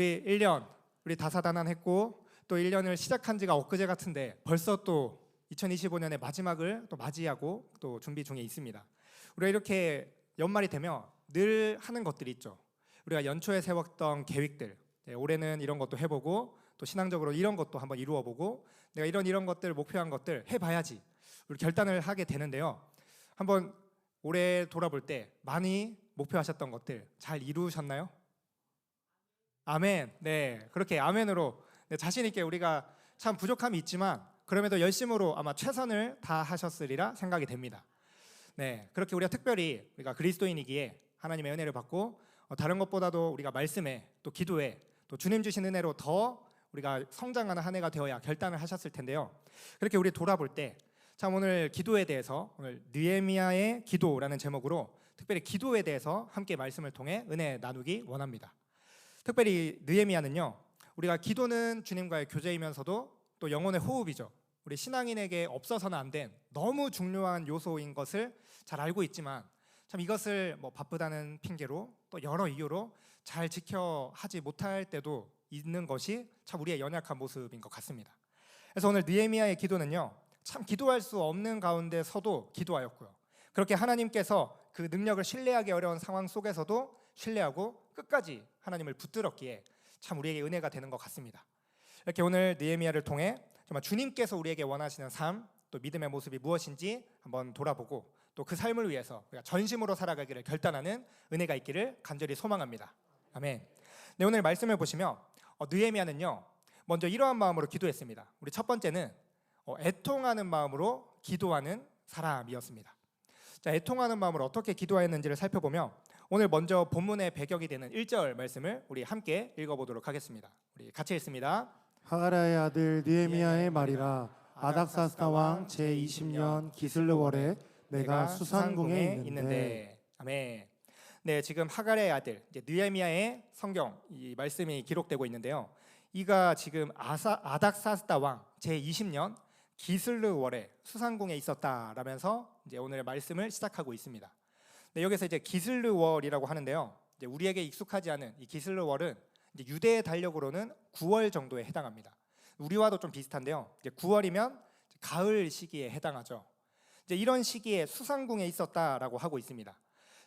우리 1년 우리 다사다난했고 또 1년을 시작한 지가 엊그제 같은데 벌써 또 2025년의 마지막을 또 맞이하고 또 준비 중에 있습니다. 우리가 이렇게 연말이 되면 늘 하는 것들이 있죠. 우리가 연초에 세웠던 계획들, 올해는 이런 것도 해보고 또 신앙적으로 이런 것도 한번 이루어보고 내가 이런 것들 목표한 것들 해봐야지 우리 결단을 하게 되는데요. 한번 올해 돌아볼 때 많이 목표하셨던 것들 잘 이루셨나요? 아멘. 네, 그렇게 아멘으로 자신 있게 우리가 참 부족함이 있지만 그럼에도 열심으로 아마 최선을 다하셨으리라 생각이 됩니다. 네, 그렇게 우리가 특별히 우리가 그리스도인이기에 하나님의 은혜를 받고 다른 것보다도 우리가 말씀에 또 기도에 또 주님 주신 은혜로 더 우리가 성장하는 한 해가 되어야 결단을 하셨을 텐데요. 그렇게 우리 돌아볼 때 참 오늘 기도에 대해서 오늘 느헤미야의 기도라는 제목으로 특별히 기도에 대해서 함께 말씀을 통해 은혜 나누기 원합니다. 특별히 느헤미야는요, 우리가 기도는 주님과의 교제이면서도 또 영혼의 호흡이죠. 우리 신앙인에게 없어서는 안 된 너무 중요한 요소인 것을 잘 알고 있지만 참 이것을 뭐 바쁘다는 핑계로 또 여러 이유로 잘 지켜 하지 못할 때도 있는 것이 참 우리의 연약한 모습인 것 같습니다. 그래서 오늘 느헤미야의 기도는요, 참 기도할 수 없는 가운데서도 기도하였고요. 그렇게 하나님께서 그 능력을 신뢰하기 어려운 상황 속에서도 신뢰하고 끝까지 하나님을 붙들었기에 참 우리에게 은혜가 되는 것 같습니다. 이렇게 오늘 느헤미야를 통해 정말 주님께서 우리에게 원하시는 삶, 또 믿음의 모습이 무엇인지 한번 돌아보고 또 그 삶을 위해서 우리가 전심으로 살아가기를 결단하는 은혜가 있기를 간절히 소망합니다. 아멘. 네, 오늘 말씀을 보시면 느헤미야는요, 먼저 이러한 마음으로 기도했습니다. 우리 첫 번째는 애통하는 마음으로 기도하는 사람이었습니다. 자, 애통하는 마음으로 어떻게 기도했는지를 살펴보면 오늘 먼저 본문의 배경이 되는 1절 말씀을 우리 함께 읽어보도록 하겠습니다. 우리 같이 읽습니다. 하가랴의 아들 느헤미야의 말이라. 아닥사스다 왕 제20년 기슬르월에 내가 수산궁에 있는데. 아멘. 네, 지금 하가랴의 아들 느헤미야의 성경 이 말씀이 기록되고 있는데요. 이가 지금 아닥사스다 왕 제20년 기슬르월에 수산궁에 있었다라면서 이제 오늘 말씀을 시작하고 있습니다. 네, 여기서 이제 기슬르월이라고 하는데요. 이제 우리에게 익숙하지 않은 이 기슬르월은 이제 유대의 달력으로는 9월 정도에 해당합니다. 우리와도 좀 비슷한데요. 이제 9월이면 가을 시기에 해당하죠. 이제 이런 시기에 수산궁에 있었다라고 하고 있습니다.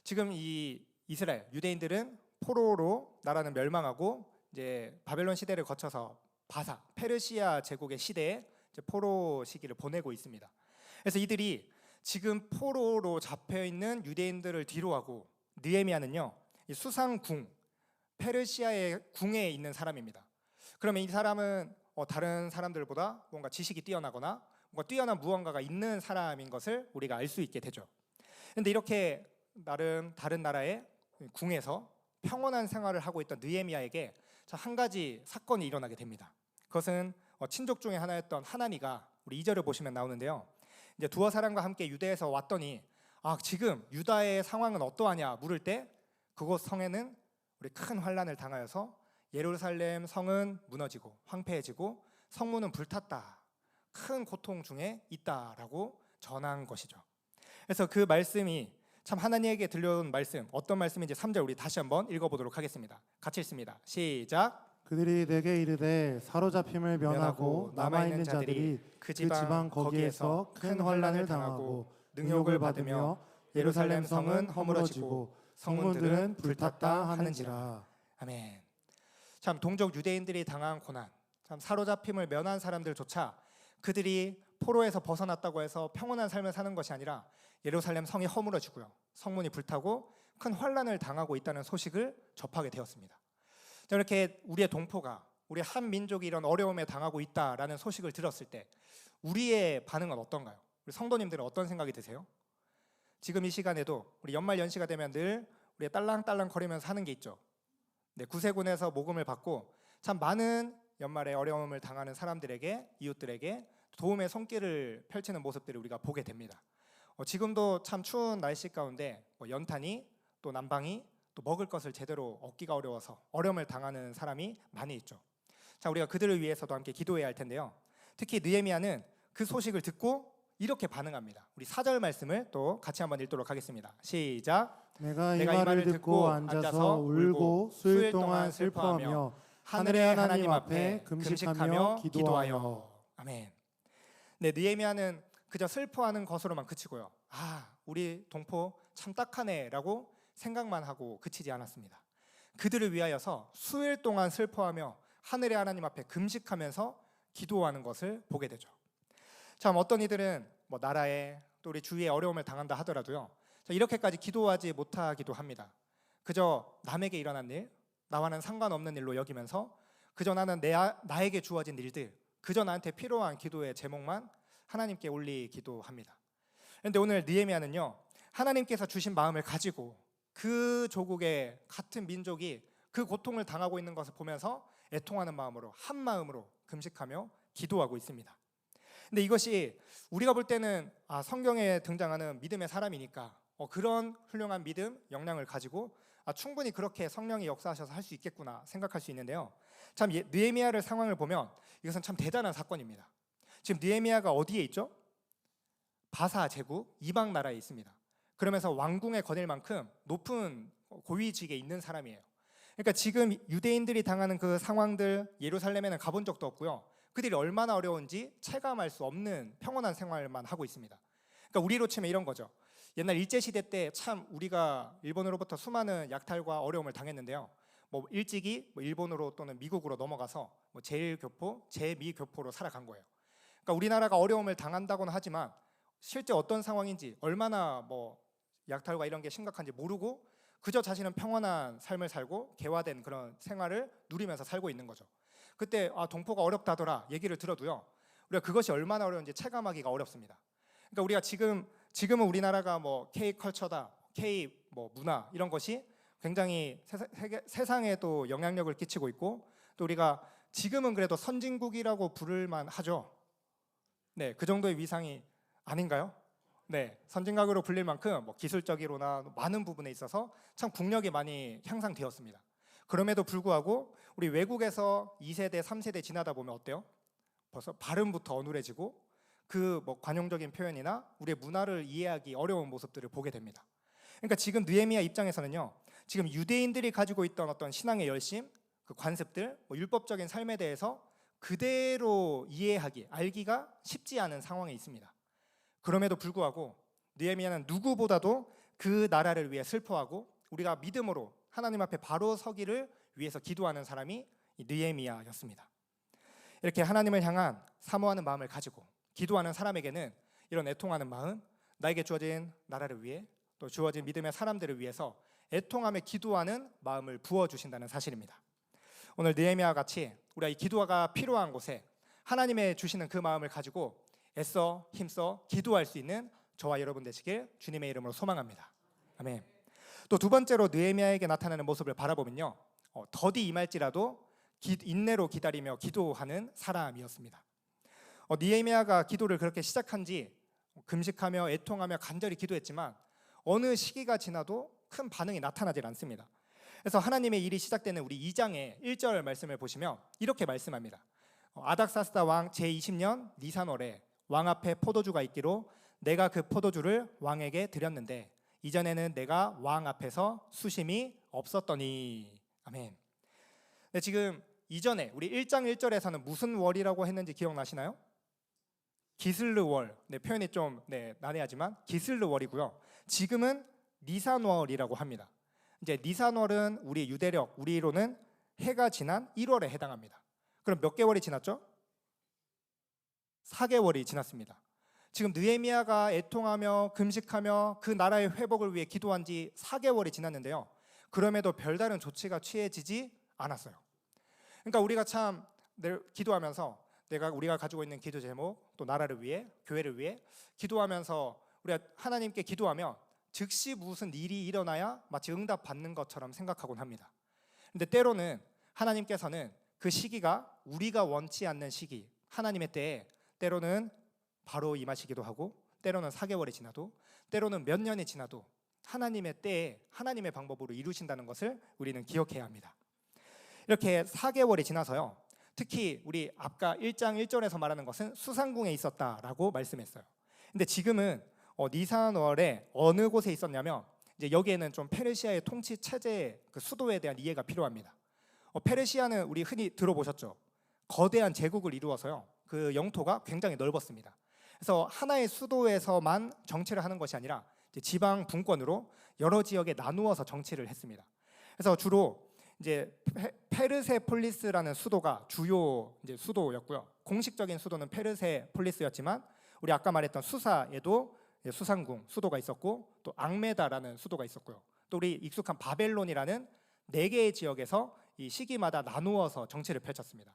지금 이 이스라엘 유대인들은 포로로 나라는 멸망하고 이제 바벨론 시대를 거쳐서 바사 페르시아 제국의 시대에 이제 포로 시기를 보내고 있습니다. 그래서 이들이 지금 포로로 잡혀 있는 유대인들을 뒤로하고 느헤미야는요, 이 수산궁 페르시아의 궁에 있는 사람입니다. 그러면 이 사람은 다른 사람들보다 뭔가 지식이 뛰어나거나 뭔가 뛰어난 무언가가 있는 사람인 것을 우리가 알 수 있게 되죠. 그런데 이렇게 나름 다른 나라의 궁에서 평온한 생활을 하고 있던 느헤미야에게 한 가지 사건이 일어나게 됩니다. 그것은 친족 중에 하나였던 하나니가 우리 2절을 보시면 나오는데요. 이제 두어 사람과 함께 유대에서 왔더니 지금 유다의 상황은 어떠하냐 물을 때 그곳 성에는 우리 큰 환란을 당하여서 예루살렘 성은 무너지고 황폐해지고 성문은 불탔다. 큰 고통 중에 있다라고 전한 것이죠. 그래서 그 말씀이 참 하나님에게 들려온 말씀, 어떤 말씀인지 3절 우리 다시 한번 읽어보도록 하겠습니다. 같이 읽습니다. 시작. 그들이 내게 이르되 사로잡힘을 면하고 남아있는 자들이 그 지방 거기에서 큰 환난을 당하고 능욕을 받으며 예루살렘 성은 허물어지고 성문들은 불탔다 하는지라. 아멘. 참 동족 유대인들이 당한 고난, 참 사로잡힘을 면한 사람들조차 그들이 포로에서 벗어났다고 해서 평온한 삶을 사는 것이 아니라 예루살렘 성이 허물어지고요, 성문이 불타고 큰 환난을 당하고 있다는 소식을 접하게 되었습니다. 이렇게 우리의 동포가, 우리 한 민족이 이런 어려움에 당하고 있다라는 소식을 들었을 때 우리의 반응은 어떤가요? 우리 성도님들은 어떤 생각이 드세요? 지금 이 시간에도 우리 연말 연시가 되면 늘 우리 딸랑딸랑 거리면서 하는 게 있죠. 네, 구세군에서 모금을 받고 참 많은 연말에 어려움을 당하는 사람들에게, 이웃들에게 도움의 손길을 펼치는 모습들을 우리가 보게 됩니다. 지금도 참 추운 날씨 가운데 연탄이 또 난방이 또 먹을 것을 제대로 얻기가 어려워서 어려움을 당하는 사람이 많이 있죠. 자, 우리가 그들을 위해서도 함께 기도해야 할 텐데요. 특히 느헤미야는 그 소식을 듣고 이렇게 반응합니다. 우리 4절 말씀을 또 같이 한번 읽도록 하겠습니다. 시작. 내가 이 말을 듣고 앉아서 울고 수일 동안 슬퍼하며 하늘의 하나님 앞에 금식하며 기도하여. 아멘. 네, 느헤미야는 그저 슬퍼하는 것으로만 그치고요. 우리 동포 참 딱하네라고 생각만 하고 그치지 않았습니다. 그들을 위하여서 수일 동안 슬퍼하며 하늘의 하나님 앞에 금식하면서 기도하는 것을 보게 되죠. 참 어떤 이들은 뭐 나라에 또 우리 주위에 어려움을 당한다 하더라도요, 이렇게까지 기도하지 못하기도 합니다. 그저 남에게 일어난 일, 나와는 상관없는 일로 여기면서 그저 나는 나에게 주어진 일들, 그저 나한테 필요한 기도의 제목만 하나님께 올리기도 합니다. 그런데 오늘 느헤미야는요, 하나님께서 주신 마음을 가지고 그 조국의 같은 민족이 그 고통을 당하고 있는 것을 보면서 애통하는 마음으로 한 마음으로 금식하며 기도하고 있습니다. 근데 이것이 우리가 볼 때는 성경에 등장하는 믿음의 사람이니까 그런 훌륭한 믿음, 역량을 가지고 충분히 그렇게 성령이 역사하셔서 할 수 있겠구나 생각할 수 있는데요, 참 느헤미야의 상황을 보면 이것은 참 대단한 사건입니다. 지금 느헤미야가 어디에 있죠? 바사 제국 이방 나라에 있습니다. 그러면서 왕궁에 거닐 만큼 높은 고위직에 있는 사람이에요. 그러니까 지금 유대인들이 당하는 그 상황들, 예루살렘에는 가본 적도 없고요, 그들이 얼마나 어려운지 체감할 수 없는 평온한 생활만 하고 있습니다. 그러니까 우리로 치면 이런 거죠. 옛날 일제시대 때 참 우리가 일본으로부터 수많은 약탈과 어려움을 당했는데요, 뭐 일찍이 일본으로 또는 미국으로 넘어가서 제1교포, 제2교포로 살아간 거예요. 그러니까 우리나라가 어려움을 당한다고는 하지만 실제 어떤 상황인지, 얼마나 약탈과 이런 게 심각한지 모르고 그저 자신은 평온한 삶을 살고 개화된 그런 생활을 누리면서 살고 있는 거죠. 그때 동포가 어렵다더라 얘기를 들어도요, 우리가 그것이 얼마나 어려운지 체감하기가 어렵습니다. 그러니까 우리가 지금은 우리나라가 K-컬처다, K 문화 이런 것이 굉장히 세상에 또 영향력을 끼치고 있고, 또 우리가 지금은 그래도 선진국이라고 부를만 하죠. 네, 그 정도의 위상이 아닌가요? 네, 선진국으로 불릴 만큼 기술적으로나 많은 부분에 있어서 참 국력이 많이 향상되었습니다. 그럼에도 불구하고 우리 외국에서 2세대, 3세대 지나다 보면 어때요? 벌써 발음부터 어눌해지고 그 관용적인 표현이나 우리의 문화를 이해하기 어려운 모습들을 보게 됩니다. 그러니까 지금 느헤미야 입장에서는요, 지금 유대인들이 가지고 있던 어떤 신앙의 열심, 그 관습들, 율법적인 삶에 대해서 그대로 이해하기, 알기가 쉽지 않은 상황에 있습니다. 그럼에도 불구하고 느헤미야는 누구보다도 그 나라를 위해 슬퍼하고 우리가 믿음으로 하나님 앞에 바로 서기를 위해서 기도하는 사람이 이 느헤미야였습니다. 이렇게 하나님을 향한 사모하는 마음을 가지고 기도하는 사람에게는 이런 애통하는 마음, 나에게 주어진 나라를 위해 또 주어진 믿음의 사람들을 위해서 애통하며 기도하는 마음을 부어주신다는 사실입니다. 오늘 느헤미야와 같이 우리가 이 기도가 필요한 곳에 하나님의 주시는 그 마음을 가지고 애써 힘써 기도할 수 있는 저와 여러분 되시길 주님의 이름으로 소망합니다. 아멘. 또 두 번째로 느헤미야에게 나타나는 모습을 바라보면요, 더디 임할지라도 인내로 기다리며 기도하는 사람이었습니다. 느헤미야가 기도를 그렇게 시작한 지 금식하며 애통하며 간절히 기도했지만 어느 시기가 지나도 큰 반응이 나타나질 않습니다. 그래서 하나님의 일이 시작되는 우리 2장의 1절 말씀을 보시면 이렇게 말씀합니다. 아닥사스다 왕 제20년 니산월에 왕 앞에 포도주가 있기로 내가 그 포도주를 왕에게 드렸는데 이전에는 내가 왕 앞에서 수심이 없었더니. 아멘. 네, 지금 이전에 우리 1장 1절에서는 무슨 월이라고 했는지 기억나시나요? 기슬르월. 네, 표현이 좀 난해하지만 기슬르월이고요. 지금은 니산월이라고 합니다. 이제 니산월은 우리 유대력, 우리로는 해가 지난 1월에 해당합니다. 그럼 몇 개월이 지났죠? 4개월이 지났습니다. 지금 느헤미야가 애통하며 금식하며 그 나라의 회복을 위해 기도한 지 4개월이 지났는데요, 그럼에도 별다른 조치가 취해지지 않았어요. 그러니까 우리가 참 기도하면서 우리가 가지고 있는 기도 제목, 또 나라를 위해, 교회를 위해 기도하면서 우리가 하나님께 기도하면 즉시 무슨 일이 일어나야 마치 응답받는 것처럼 생각하곤 합니다. 근데 때로는 하나님께서는 그 시기가 우리가 원치 않는 시기, 하나님의 때에 때로는 바로 임하시기도 하고, 때로는 4개월이 지나도, 때로는 몇 년이 지나도 하나님의 때에 하나님의 방법으로 이루신다는 것을 우리는 기억해야 합니다. 이렇게 4개월이 지나서요, 특히 우리 아까 1장 1절에서 말하는 것은 수상궁에 있었다라고 말씀했어요. 근데 지금은 니산월에 어느 곳에 있었냐면, 이제 여기에는 좀 페르시아의 통치 체제의 그 수도에 대한 이해가 필요합니다. 페르시아는 우리 흔히 들어보셨죠? 거대한 제국을 이루어서요. 그 영토가 굉장히 넓었습니다. 그래서 하나의 수도에서만 정치를 하는 것이 아니라 이제 지방 분권으로 여러 지역에 나누어서 정치를 했습니다. 그래서 주로 이제 페르세폴리스라는 수도가 주요 이제 수도였고요. 공식적인 수도는 페르세폴리스였지만 우리 아까 말했던 수사에도 수상궁 수도가 있었고 또 앙메다라는 수도가 있었고요. 또 우리 익숙한 바벨론이라는 4개의 지역에서 이 시기마다 나누어서 정치를 펼쳤습니다.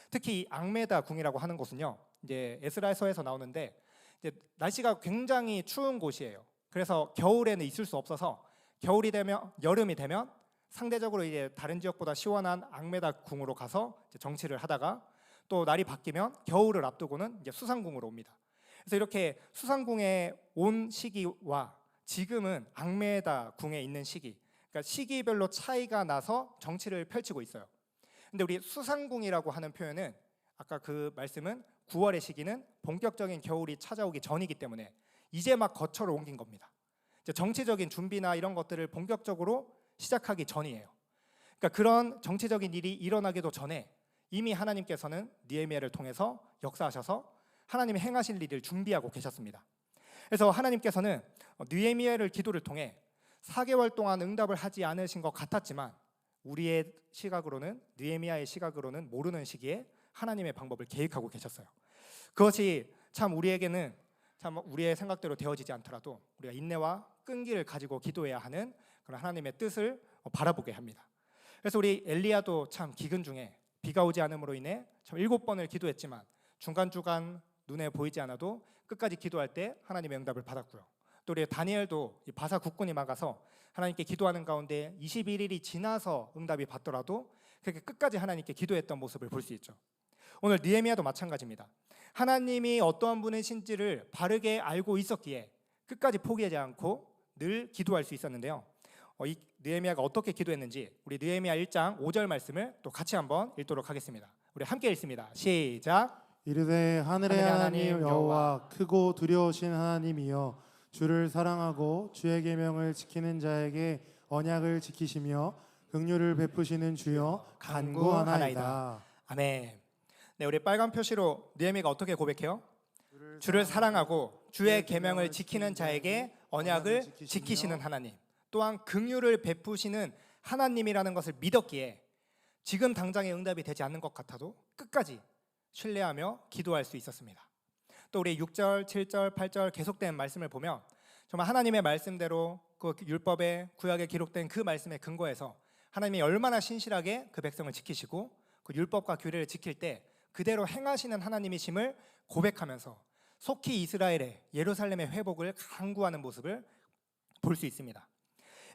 특히 이 앙메다 궁이라고 하는 곳은요, 이제 에스라서에서 나오는데 이제 날씨가 굉장히 추운 곳이에요. 그래서 겨울에는 있을 수 없어서 겨울이 되면 여름이 되면 상대적으로 이제 다른 지역보다 시원한 앙메다 궁으로 가서 이제 정치를 하다가 또 날이 바뀌면 겨울을 앞두고는 이제 수상궁으로 옵니다. 그래서 이렇게 수상궁에 온 시기와 지금은 앙메다 궁에 있는 시기, 그러니까 시기별로 차이가 나서 정치를 펼치고 있어요. 근데 우리 수상궁이라고 하는 표현은 아까 그 말씀은 9월의 시기는 본격적인 겨울이 찾아오기 전이기 때문에 이제 막 거처로 옮긴 겁니다. 이제 정치적인 준비나 이런 것들을 본격적으로 시작하기 전이에요. 그러니까 그런 정치적인 일이 일어나기도 전에 이미 하나님께서는 느헤미야를 통해서 역사하셔서 하나님이 행하실 일을 준비하고 계셨습니다. 그래서 하나님께서는 느헤미야를 기도를 통해 4개월 동안 응답을 하지 않으신 것 같았지만 우리의 시각으로는 느헤미야의 시각으로는 모르는 시기에 하나님의 방법을 계획하고 계셨어요. 그것이 참 우리에게는 참 우리의 생각대로 되어지지 않더라도 우리가 인내와 끈기를 가지고 기도해야 하는 그런 하나님의 뜻을 바라보게 합니다. 그래서 우리 엘리야도 참 기근 중에 비가 오지 않음으로 인해 참 7번을 기도했지만 중간중간 눈에 보이지 않아도 끝까지 기도할 때 하나님의 응답을 받았고요. 또 우리 다니엘도 바사 국군이 막아서 하나님께 기도하는 가운데 21일이 지나서 응답이 받더라도 그렇게 끝까지 하나님께 기도했던 모습을 볼 수 있죠. 오늘 느헤미야도 마찬가지입니다. 하나님이 어떠한 분이신지를 바르게 알고 있었기에 끝까지 포기하지 않고 늘 기도할 수 있었는데요. 이 느헤미야가 어떻게 기도했는지 우리 느헤미야 1장 5절 말씀을 또 같이 한번 읽도록 하겠습니다. 우리 함께 읽습니다. 시작. 이르되 하늘의 하나님 여호와 크고 두려우신 하나님이여 주를 사랑하고 주의 계명을 지키는 자에게 언약을 지키시며 긍휼을 베푸시는 주여 간구하나이다. 아멘. 네, 우리 빨간 표시로 느헤미야가 어떻게 고백해요? 주를 사랑하고 주의 계명을 지키는 자에게 언약을 지키시는 하나님, 또한 긍휼을 베푸시는 하나님이라는 것을 믿었기에 지금 당장의 응답이 되지 않는 것 같아도 끝까지 신뢰하며 기도할 수 있었습니다. 또 우리 6절, 7절, 8절 계속된 말씀을 보면 정말 하나님의 말씀대로 그 율법에 구약에 기록된 그 말씀에 근거해서 하나님이 얼마나 신실하게 그 백성을 지키시고 그 율법과 규례를 지킬 때 그대로 행하시는 하나님이심을 고백하면서 속히 이스라엘의 예루살렘의 회복을 간구하는 모습을 볼 수 있습니다.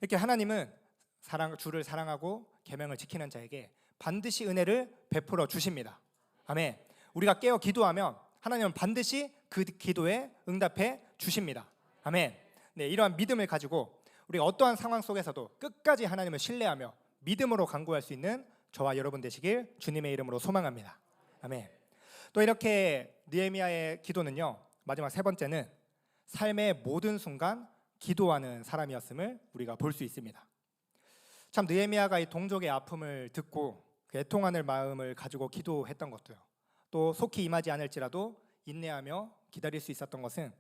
이렇게 하나님은 주를 사랑하고 계명을 지키는 자에게 반드시 은혜를 베풀어 주십니다. 아멘. 우리가 깨어 기도하면 하나님은 반드시 그 기도에 응답해 주십니다. 아멘. 네, 이러한 믿음을 가지고 우리가 어떠한 상황 속에서도 끝까지 하나님을 신뢰하며 믿음으로 간구할 수 있는 저와 여러분 되시길 주님의 이름으로 소망합니다. 아멘. 또 이렇게 느헤미야의 기도는요, 마지막 3번째는 삶의 모든 순간 기도하는 사람이었음을 우리가 볼 수 있습니다. 참 느헤미야가 이 동족의 아픔을 듣고 그 애통하는 마음을 가지고 기도했던 것도요, 또 속히 임하지 않을지라도 인내하며 기다릴 수 있었던 것은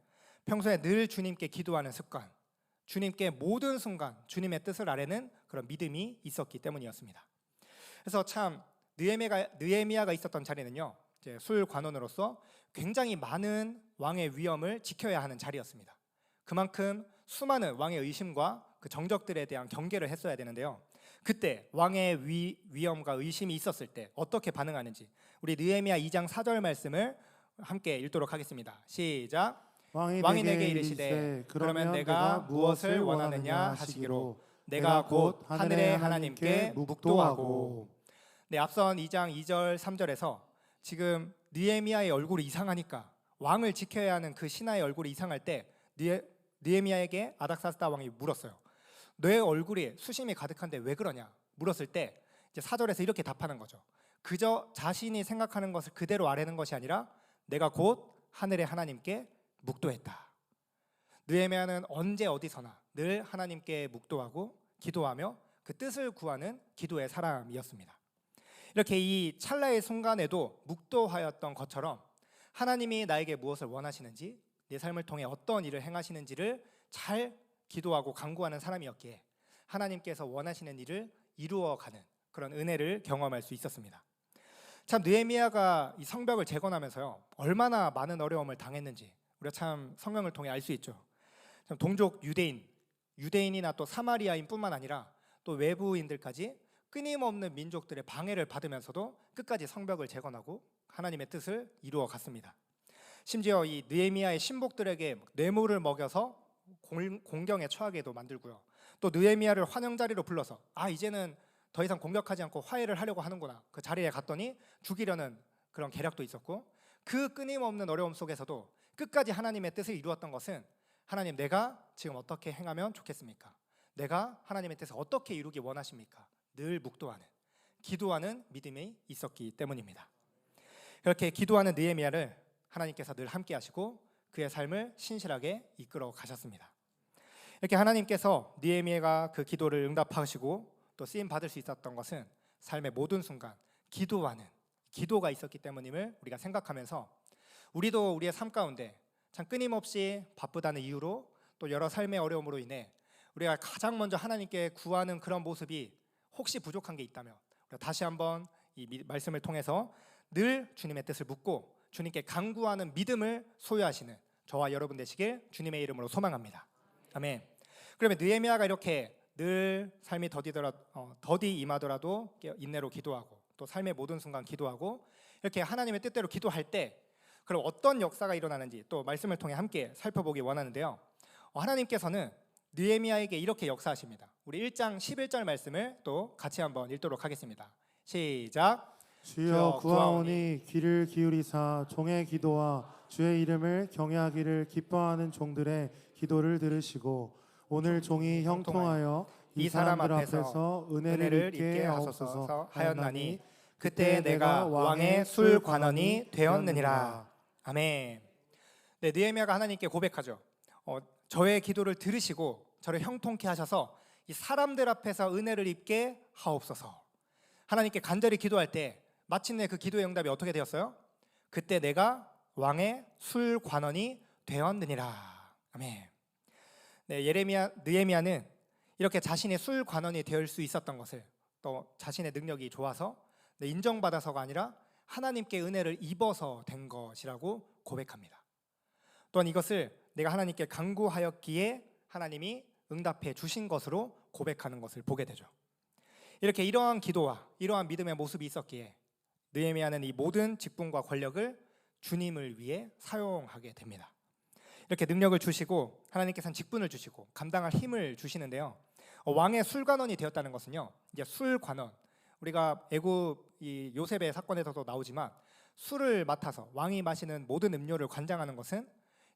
평소에 늘 주님께 기도하는 습관, 주님께 모든 순간 주님의 뜻을 아뢰는 그런 믿음이 있었기 때문이었습니다. 그래서 참 느헤미야가 있었던 자리는요, 이제 술관원으로서 굉장히 많은 왕의 위엄을 지켜야 하는 자리였습니다. 그만큼 수많은 왕의 의심과 그 정적들에 대한 경계를 했어야 되는데요, 그때 왕의 위엄과 의심이 있었을 때 어떻게 반응하는지 우리 느헤미야 2장 4절 말씀을 함께 읽도록 하겠습니다. 시작. 왕이 내게 이르시되 그러면 내가 무엇을 원하느냐 하시기로 내가 곧 하늘의 하나님께 묵도하고. 네, 앞선 2장 2절 3절에서 지금 느헤미야의 얼굴이 이상하니까 왕을 지켜야 하는 그 신하의 얼굴이 이상할 때 느헤미야에게 아닥사스다 왕이 물었어요. 너의 얼굴이 수심이 가득한데 왜 그러냐 물었을 때 이제 4절에서 이렇게 답하는 거죠. 그저 자신이 생각하는 것을 그대로 아뢰는 것이 아니라 내가 곧 하늘의 하나님께 묵도했다. 느헤미야는 언제 어디서나 늘 하나님께 묵도하고 기도하며 그 뜻을 구하는 기도의 사람이었습니다. 이렇게 이 찰나의 순간에도 묵도하였던 것처럼 하나님이 나에게 무엇을 원하시는지, 내 삶을 통해 어떤 일을 행하시는지를 잘 기도하고 간구하는 사람이었기에 하나님께서 원하시는 일을 이루어가는 그런 은혜를 경험할 수 있었습니다. 참 느헤미야가 이 성벽을 재건하면서요, 얼마나 많은 어려움을 당했는지 우리가 참 성경을 통해 알 수 있죠. 참 동족 유대인이나 또 사마리아인뿐만 아니라 또 외부인들까지 끊임없는 민족들의 방해를 받으면서도 끝까지 성벽을 재건하고 하나님의 뜻을 이루어 갔습니다. 심지어 이 느헤미야의 신복들에게 뇌물을 먹여서 공경에 처하게도 만들고요. 또 느헤미야를 환영 자리로 불러서 이제는 더 이상 공격하지 않고 화해를 하려고 하는구나. 그 자리에 갔더니 죽이려는 그런 계략도 있었고, 그 끊임없는 어려움 속에서도 끝까지 하나님의 뜻을 이루었던 것은 하나님, 내가 지금 어떻게 행하면 좋겠습니까? 내가 하나님의 뜻을 어떻게 이루기 원하십니까? 늘 묵도하는, 기도하는 믿음이 있었기 때문입니다. 그렇게 기도하는 느헤미야를 하나님께서 늘 함께 하시고 그의 삶을 신실하게 이끌어 가셨습니다. 이렇게 하나님께서 느헤미야가 그 기도를 응답하시고 또 쓰임 받을 수 있었던 것은 삶의 모든 순간 기도하는, 기도가 있었기 때문임을 우리가 생각하면서 우리도 우리의 삶 가운데 참 끊임없이 바쁘다는 이유로 또 여러 삶의 어려움으로 인해 우리가 가장 먼저 하나님께 구하는 그런 모습이 혹시 부족한 게 있다면 우리가 다시 한번 이 말씀을 통해서 늘 주님의 뜻을 묻고 주님께 간구하는 믿음을 소유하시는 저와 여러분 되시길 주님의 이름으로 소망합니다. 아멘. 그러면 느헤미야가 이렇게 늘 삶이 더디 임하더라도 인내로 기도하고 또 삶의 모든 순간 기도하고 이렇게 하나님의 뜻대로 기도할 때 그럼 어떤 역사가 일어나는지 또 말씀을 통해 함께 살펴보기 원하는데요. 하나님께서는 느헤미야에게 이렇게 역사하십니다. 우리 1장 11절 말씀을 또 같이 한번 읽도록 하겠습니다. 시작. 주여 구하오니 귀를 기울이사 종의 기도와 주의 이름을 경외하기를 기뻐하는 종들의 기도를 들으시고 오늘 종이 형통하여 이 사람들 앞에서 은혜를 입게 하옵소서 하였나니 그때 내가 왕의 술 관원이 되었느니라. 아멘. 네, 느헤미야가 하나님께 고백하죠. 저의 기도를 들으시고 저를 형통케 하셔서 이 사람들 앞에서 은혜를 입게 하옵소서. 하나님께 간절히 기도할 때 마침내 그 기도의 응답이 어떻게 되었어요? 그때 내가 왕의 술 관원이 되었느니라. 아멘. 네, 느헤미야는 이렇게 자신의 술 관원이 될 수 있었던 것을 또 자신의 능력이 좋아서 인정받아서가 아니라 하나님께 은혜를 입어서 된 것이라고 고백합니다. 또한 이것을 내가 하나님께 간구하였기에 하나님이 응답해 주신 것으로 고백하는 것을 보게 되죠. 이렇게 이러한 기도와 이러한 믿음의 모습이 있었기에 느헤미야는 이 모든 직분과 권력을 주님을 위해 사용하게 됩니다. 이렇게 능력을 주시고 하나님께서는 직분을 주시고 감당할 힘을 주시는데요. 왕의 술관원이 되었다는 것은요, 이제 술관원, 우리가 애굽 이 요셉의 사건에서도 나오지만 술을 맡아서 왕이 마시는 모든 음료를 관장하는 것은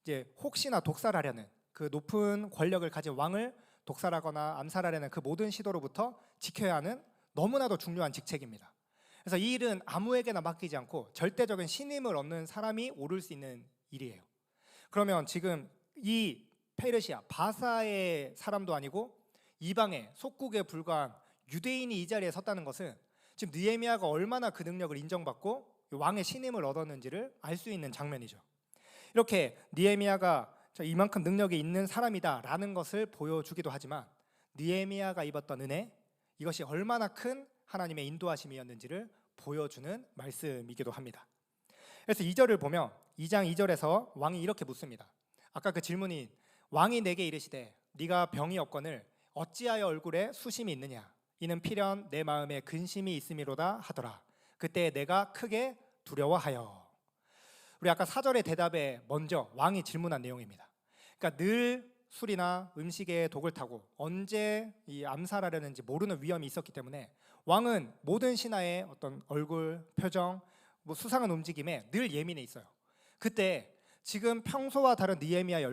이제 혹시나 독살하려는 그 높은 권력을 가진 왕을 독살하거나 암살하려는 그 모든 시도로부터 지켜야 하는 너무나도 중요한 직책입니다. 그래서 이 일은 아무에게나 맡기지 않고 절대적인 신임을 얻는 사람이 오를 수 있는 일이에요. 그러면 지금 이 페르시아 바사의 사람도 아니고 이방의 속국에 불과한 유대인이 이 자리에 섰다는 것은 지금 느헤미야가 얼마나 그 능력을 인정받고 왕의 신임을 얻었는지를 알 수 있는 장면이죠. 이렇게 느헤미야가 이만큼 능력이 있는 사람이다라는 것을 보여주기도 하지만 느헤미야가 입었던 은혜, 이것이 얼마나 큰 하나님의 인도하심이었는지를 보여주는 말씀이기도 합니다. 그래서 2절을 보면 2장 2절에서 왕이 이렇게 묻습니다. 아까 그 질문이 왕이 내게 이르시되 네가 병이 없거늘 어찌하여 얼굴에 수심이 있느냐, 이는 필연 내 마음에 근심이 있음이로다 하더라. 그때 내가 크게 두려워하여. 우리 아까 4절의 대답에 먼저 왕이 질문한 내용입니다. 그러니까 늘 술이나 음식에 독을 타고 언제 이 암살하려는지 모르는 위험이 있었기 때문에 왕은 모든 신하의 어떤 얼굴, 표정, 수상한 움직임에 늘 예민해 있어요. 그때 지금 평소와 다른 느헤미야의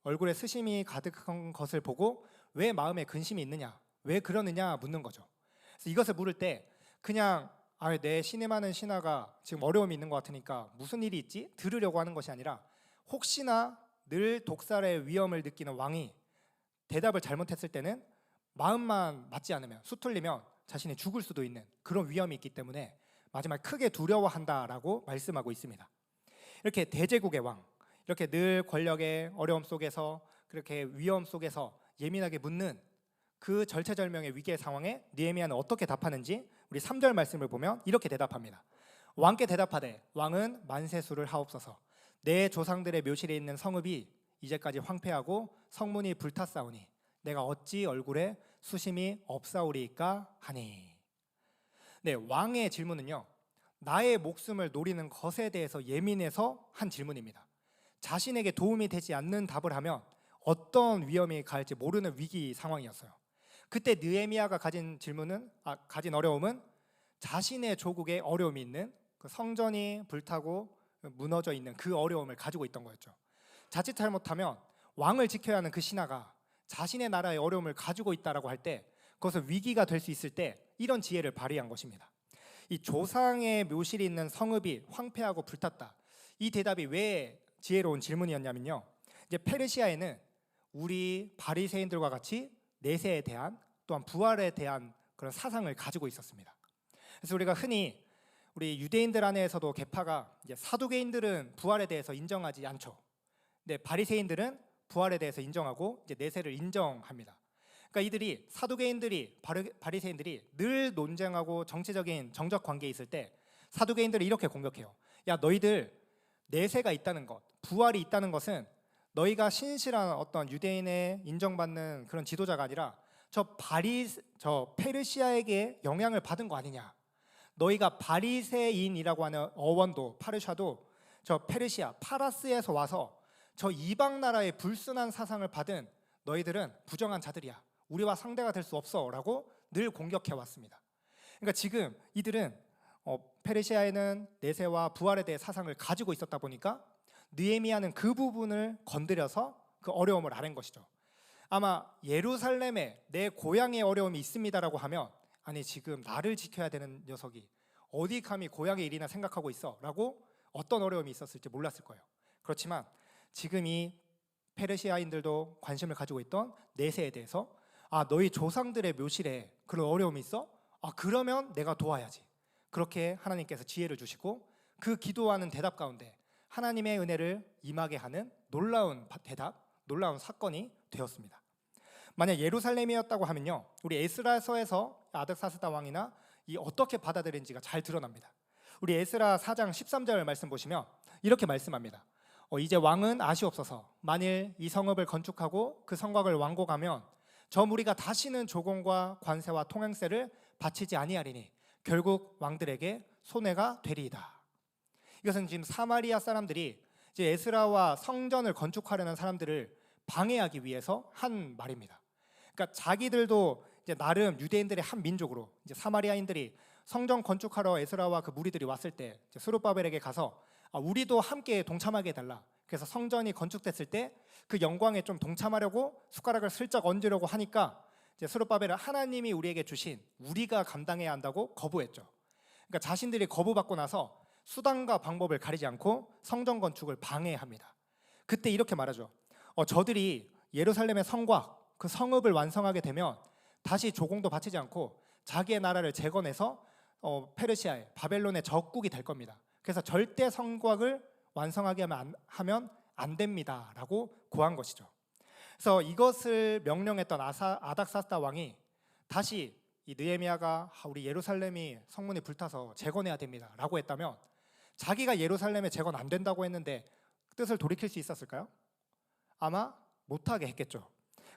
얼굴에 스심이 가득한 것을 보고 왜 마음에 근심이 있느냐, 왜 그러느냐 묻는 거죠. 그래서 이것을 물을 때 그냥 내 신임하는 신하가 지금 어려움이 있는 것 같으니까 무슨 일이 있지? 들으려고 하는 것이 아니라 혹시나 늘 독살의 위험을 느끼는 왕이 대답을 잘못했을 때는 마음만 맞지 않으면, 수틀리면 자신이 죽을 수도 있는 그런 위험이 있기 때문에 마지막에 크게 두려워한다라고 말씀하고 있습니다. 이렇게 대제국의 왕, 이렇게 늘 권력의 어려움 속에서 그렇게 위험 속에서 예민하게 묻는 그 절체절명의 위기의 상황에 느헤미야는 어떻게 답하는지 우리 3절 말씀을 보면 이렇게 대답합니다. 왕께 대답하되 왕은 만세수를 하옵소서. 내 조상들의 묘실에 있는 성읍이 이제까지 황폐하고 성문이 불탔사오니 내가 어찌 얼굴에 수심이 없사오리이까 하니. 네, 왕의 질문은요, 나의 목숨을 노리는 것에 대해서 예민해서 한 질문입니다. 자신에게 도움이 되지 않는 답을 하면 어떤 위험이 가할지 모르는 위기 상황이었어요. 그때 느헤미야가 가진 어려움은 자신의 조국에 어려움이 있는 그 성전이 불타고 무너져 있는 그 어려움을 가지고 있던 거였죠. 자칫 잘못하면 왕을 지켜야 하는 그 신하가 자신의 나라의 어려움을 가지고 있다라고 할 때 그것은 위기가 될 수 있을 때 이런 지혜를 발휘한 것입니다. 이 조상의 묘실이 있는 성읍이 황폐하고 불탔다. 이 대답이 왜 지혜로운 질문이었냐면요, 이제 페르시아에는 우리 바리새인들과 같이 내세에 대한 또한 부활에 대한 그런 사상을 가지고 있었습니다. 그래서 우리가 흔히 우리 유대인들 안에서도 계파가 이제 사두개인들은 부활에 대해서 인정하지 않죠. 근데 바리새인들은 부활에 대해서 인정하고 이제 내세를 인정합니다. 그러니까 이들이 사두개인들이 바리새인들이 늘 논쟁하고 정치적인 정적 관계에 있을 때 사두개인들이 이렇게 공격해요. 야, 너희들 내세가 있다는 것, 부활이 있다는 것은 너희가 신실한 어떤 유대인의 인정받는 그런 지도자가 아니라 저 페르시아에게 영향을 받은 거 아니냐. 너희가 바리새인이라고 하는 어원도 파르샤도 저 페르시아 파라스에서 와서 저 이방 나라의 불순한 사상을 받은 너희들은 부정한 자들이야. 우리와 상대가 될 수 없어라고 늘 공격해 왔습니다. 그러니까 지금 이들은 페르시아에는 내세와 부활에 대해 사상을 가지고 있었다 보니까 느헤미야는 그 부분을 건드려서 그 어려움을 아는 것이죠. 아마 예루살렘에 내 고향의 어려움이 있습니다라고 하면 아니 지금 나를 지켜야 되는 녀석이 어디 감히 고향의 일이나 생각하고 있어 라고 어떤 어려움이 있었을지 몰랐을 거예요. 그렇지만 지금 이 페르시아인들도 관심을 가지고 있던 내세에 대해서 너희 조상들의 묘실에 그런 어려움이 있어? 그러면 내가 도와야지. 그렇게 하나님께서 지혜를 주시고 그 기도하는 대답 가운데 하나님의 은혜를 임하게 하는 놀라운 대답, 놀라운 사건이 되었습니다. 만약 예루살렘이었다고 하면요, 우리 에스라서에서 아닥사스다 왕이나 이 어떻게 받아들인지가 잘 드러납니다. 우리 에스라 4장 13절 말씀 보시면 이렇게 말씀합니다. 이제 왕은 아시옵소서. 만일 이 성읍을 건축하고 그 성곽을 완공하면 저 무리가 다시는 조공과 관세와 통행세를 바치지 아니하리니 결국 왕들에게 손해가 되리이다. 이것은 지금 사마리아 사람들이 이제 에스라와 성전을 건축하려는 사람들을 방해하기 위해서 한 말입니다. 그러니까 자기들도 이제 나름 유대인들의 한 민족으로 이제 사마리아인들이 성전 건축하러 에스라와 그 무리들이 왔을 때 스룹바벨에게 가서 우리도 함께 동참하게 해달라. 그래서 성전이 건축됐을 때 그 영광에 좀 동참하려고 숟가락을 슬쩍 얹으려고 하니까 이제 스룹바벨은 하나님이 우리에게 주신 우리가 감당해야 한다고 거부했죠. 그러니까 자신들이 거부받고 나서 수단과 방법을 가리지 않고 성전 건축을 방해합니다. 그때 이렇게 말하죠. 저들이 예루살렘의 성곽, 그 성읍을 완성하게 되면 다시 조공도 바치지 않고 자기의 나라를 재건해서 페르시아의 바벨론의 적국이 될 겁니다. 그래서 절대 성곽을 완성하게 하면 안 됩니다라고 고한 것이죠. 그래서 이것을 명령했던 아닥사스다 왕이 다시 이 느헤미야가 우리 예루살렘이 성문이 불타서 재건해야 됩니다라고 했다면 자기가 예루살렘에 재건 안 된다고 했는데 뜻을 돌이킬 수 있었을까요? 아마 못하게 했겠죠.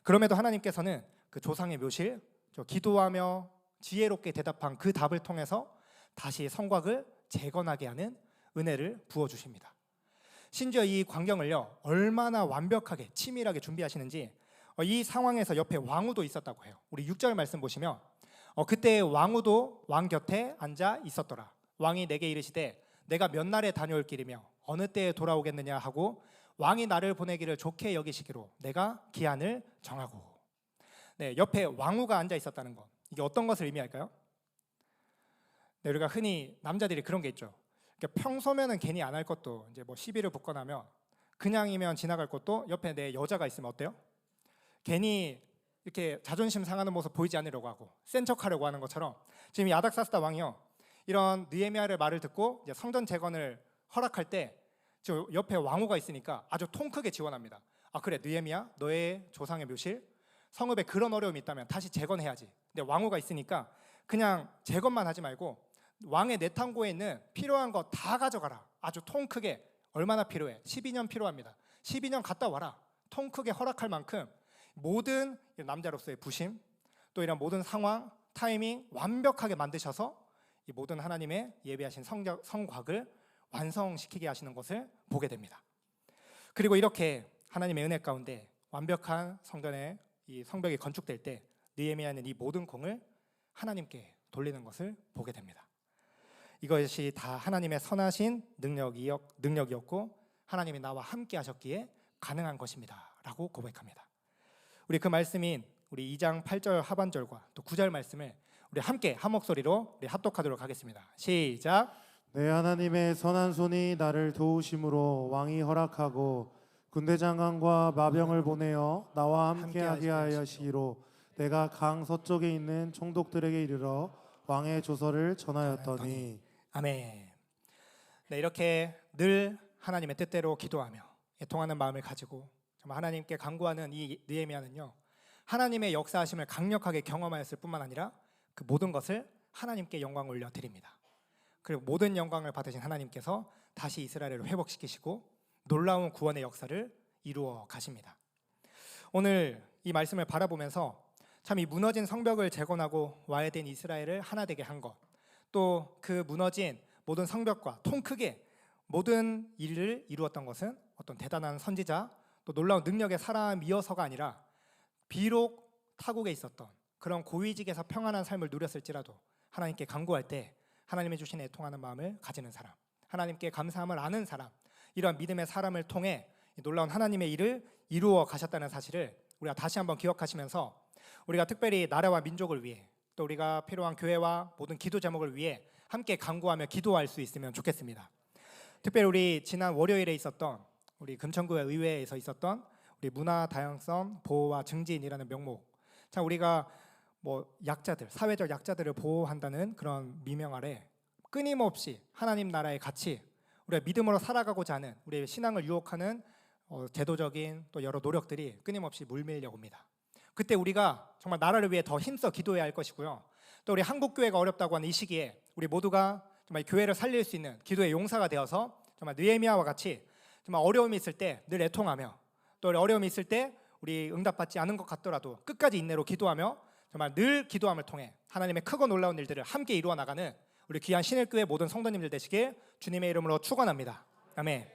그럼에도 하나님께서는 그 조상의 묘실, 기도하며 지혜롭게 대답한 그 답을 통해서 다시 성곽을 재건하게 하는 은혜를 부어주십니다. 심지어 이 광경을요 얼마나 완벽하게 치밀하게 준비하시는지 이 상황에서 옆에 왕후도 있었다고 해요. 우리 6절 말씀 보시면 그때 왕후도 왕 곁에 앉아 있었더라. 왕이 내게 이르시되 내가 몇 날에 다녀올 길이며 어느 때에 돌아오겠느냐 하고 왕이 나를 보내기를 좋게 여기시기로 내가 기한을 정하고. 네, 옆에 왕후가 앉아 있었다는 것, 이게 어떤 것을 의미할까요? 네, 우리가 흔히 남자들이 그런 게 있죠. 그러니까 평소면은 괜히 안 할 것도 이제 뭐 시비를 붙거나 하면 그냥이면 지나갈 것도 옆에 내 여자가 있으면 어때요? 괜히 이렇게 자존심 상하는 모습 보이지 않으려고 하고 센 척하려고 하는 것처럼 지금 이 아닥사스다 왕이요 이런 느헤미야의 말을 듣고 이제 성전 재건을 허락할 때 저 옆에 왕후가 있으니까 아주 통 크게 지원합니다. 아 그래 느헤미야, 너의 조상의 묘실 성읍에 그런 어려움이 있다면 다시 재건해야지. 근데 왕후가 있으니까 그냥 재건만 하지 말고 왕의 내탕고에 있는 필요한 거 다 가져가라. 아주 통 크게. 얼마나 필요해? 12년 필요합니다. 12년 갔다 와라. 통 크게 허락할 만큼 모든 남자로서의 부심, 또 이런 모든 상황, 타이밍 완벽하게 만드셔서 이 모든 하나님의 예비하신 성곽을 완성시키게 하시는 것을 보게 됩니다. 그리고 이렇게 하나님의 은혜 가운데 완벽한 성전의 이 성벽이 건축될 때 느헤미야는 이 모든 공을 하나님께 돌리는 것을 보게 됩니다. 이것이 다 하나님의 선하신 능력이었고 하나님이 나와 함께 하셨기에 가능한 것입니다 라고 고백합니다. 우리 그 말씀인 우리 2장 8절 하반절과 또 9절 말씀을 우리 함께 한 목소리로 우리 합독하도록 하겠습니다. 시작. 내 하나님의 선한 손이 나를 도우심으로 왕이 허락하고 군대 장관과 마병을 보내어 나와 함께하게 하시기로 내가 강 서쪽에 있는 총독들에게 이르러 왕의 조서를 전하였더니. 아멘. 네, 이렇게 늘 하나님의 뜻대로 기도하며 애통하는 마음을 가지고 정말 하나님께 간구하는 이 느헤미야는요, 하나님의 역사하심을 강력하게 경험하였을 뿐만 아니라 그 모든 것을 하나님께 영광을 올려드립니다. 그리고 모든 영광을 받으신 하나님께서 다시 이스라엘을 회복시키시고 놀라운 구원의 역사를 이루어 가십니다. 오늘 이 말씀을 바라보면서 참 이 무너진 성벽을 재건하고 와야 된 이스라엘을 하나 되게 한 것, 또 그 무너진 모든 성벽과 통 크게 모든 일을 이루었던 것은 어떤 대단한 선지자 또 놀라운 능력의 사람이어서가 아니라 비록 타국에 있었던 그런 고위직에서 평안한 삶을 누렸을지라도 하나님께 간구할 때 하나님이 주신 애통하는 마음을 가지는 사람, 하나님께 감사함을 아는 사람, 이러한 믿음의 사람을 통해 놀라운 하나님의 일을 이루어 가셨다는 사실을 우리가 다시 한번 기억하시면서 우리가 특별히 나라와 민족을 위해 또 우리가 필요한 교회와 모든 기도 제목을 위해 함께 간구하며 기도할 수 있으면 좋겠습니다. 특별히 우리 지난 월요일에 있었던 우리 금천구의 의회에서 있었던 우리 문화 다양성 보호와 증진이라는 명목, 참 우리가 약자들, 사회적 약자들을 보호한다는 그런 미명 아래 끊임없이 하나님 나라의 가치, 우리가 믿음으로 살아가고자 하는 우리의 신앙을 유혹하는 제도적인 또 여러 노력들이 끊임없이 물밀려 옵니다. 그때 우리가 정말 나라를 위해 더 힘써 기도해야 할 것이고요. 또 우리 한국 교회가 어렵다고 하는 이 시기에 우리 모두가 정말 교회를 살릴 수 있는 기도의 용사가 되어서 정말 느헤미야와 같이 정말 어려움이 있을 때 늘 애통하며 또 어려움이 있을 때 우리 응답받지 않은 것 같더라도 끝까지 인내로 기도하며 정말 늘 기도함을 통해 하나님의 크고 놀라운 일들을 함께 이루어 나가는 우리 귀한 신일교회 모든 성도님들 되시길 주님의 이름으로 축원합니다. 아멘.